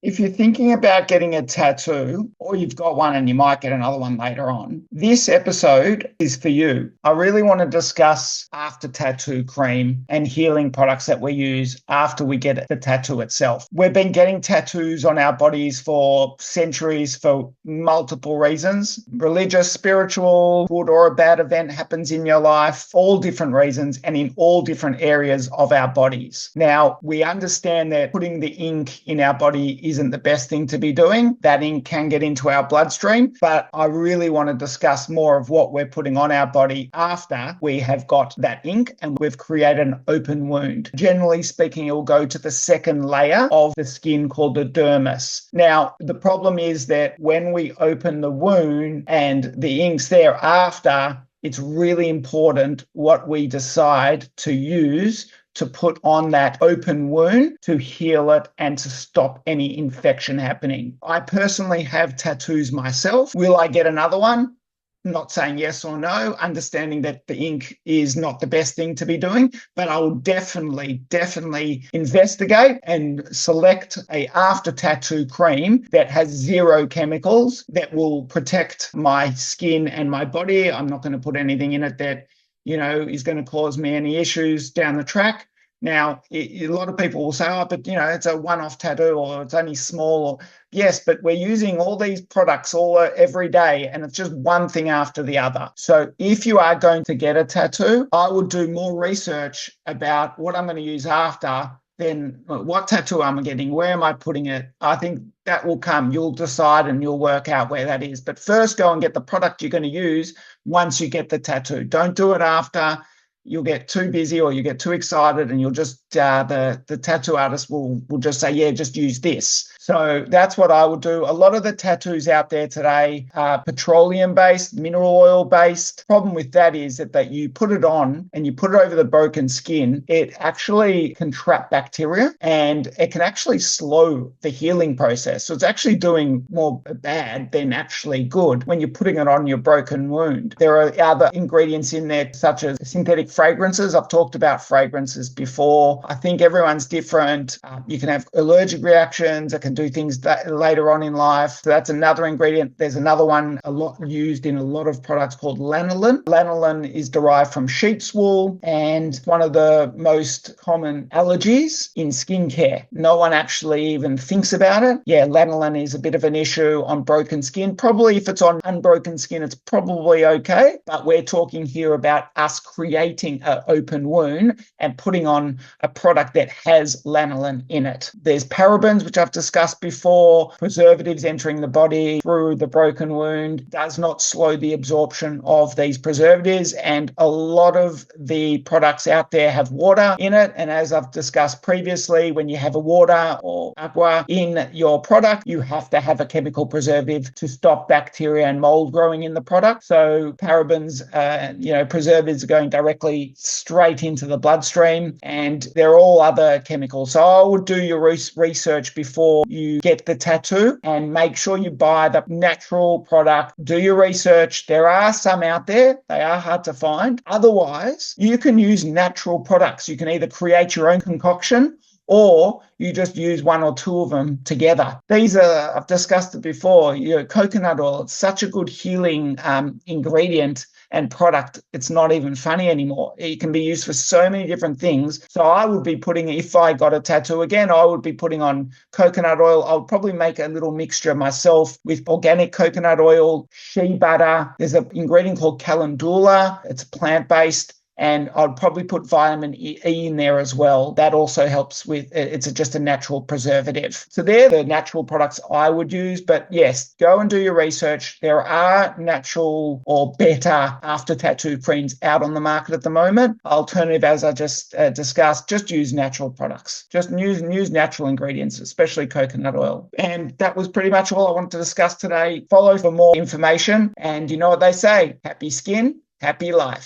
If you're thinking about getting a tattoo, or you've got one and you might get another one later on, this episode is for you. I really want to discuss after tattoo cream and healing products that we use after we get the tattoo itself. We've been getting tattoos on our bodies for centuries for multiple reasons: religious, spiritual, good or a bad event happens in your life, all different reasons and in all different areas of our bodies. Now, we understand that putting the ink in our body isn't the best thing to be doing. That ink can get into our bloodstream, but I really want to discuss more of what we're putting on our body after we have got that ink and we've created an open wound. Generally speaking, it will go to the second layer of the skin called the dermis. Now, the problem is that when we open the wound and the ink's there after, it's really important what we decide to use to put on that open wound to heal it and to stop any infection happening. I personally have tattoos myself. Will I get another one? Not saying yes or no, understanding that the ink is not the best thing to be doing, but I will definitely investigate and select a after tattoo cream that has zero chemicals that will protect my skin and my body. I'm not going to put anything in it that is going to cause me any issues down the track. Now, a lot of people will say, oh, but, it's a one-off tattoo or it's only small. Or yes, but we're using all these products every day and it's just one thing after the other. So if you are going to get a tattoo, I would do more research about what I'm going to use after than what tattoo am I getting, where am I putting it. I think that will come. You'll decide and you'll work out where that is. But first, go and get the product you're going to use once you get the tattoo. Don't do it after. You'll get too busy or you get too excited and you'll just, the tattoo artist will just say, yeah, just use this. So that's what I would do. A lot of the tattoos out there today are petroleum-based, mineral oil-based. Problem with that is that you put it on and you put it over the broken skin, it actually can trap bacteria and it can actually slow the healing process. So it's actually doing more bad than actually good when you're putting it on your broken wound. There are other ingredients in there, such as synthetic fragrances. I've talked about fragrances before. I think everyone's different. You can have allergic reactions. It can do things that later on in life. So that's another ingredient. There's another one a lot used in a lot of products called lanolin. Lanolin is derived from sheep's wool and one of the most common allergies in skincare. No one actually even thinks about it. Yeah, lanolin is a bit of an issue on broken skin. Probably if it's on unbroken skin, it's probably okay. But we're talking here about us creating an open wound and putting on a product that has lanolin in it. There's parabens, which I've discussed before. Preservatives entering the body through the broken wound does not slow the absorption of these preservatives, and a lot of the products out there have water in it. And as I've discussed previously, when you have a water or aqua in your product, you have to have a chemical preservative to stop bacteria and mold growing in the product. So parabens, preservatives are going directly straight into the bloodstream, and there are all other chemicals. So I would do your research before you get the tattoo and make sure you buy the natural product. Do your research. There are some out there. They are hard to find. Otherwise, you can use natural products. You can either create your own concoction or you just use one or two of them together. These are, I've discussed it before, coconut oil. It's such a good healing ingredient and product. It's not even funny anymore. It can be used for so many different things. So I would be putting, if I got a tattoo again, I would be putting on coconut oil. I would probably make a little mixture myself with organic coconut oil, shea butter. There's an ingredient called calendula. It's plant-based. And I'd probably put vitamin E in there as well. That also helps with, it's just a natural preservative. So they're the natural products I would use. But yes, go and do your research. There are natural or better after tattoo creams out on the market at the moment. Alternative, as I just discussed, just use natural products. Just use natural ingredients, especially coconut oil. And that was pretty much all I wanted to discuss today. Follow for more information. And you know what they say, happy skin, happy life.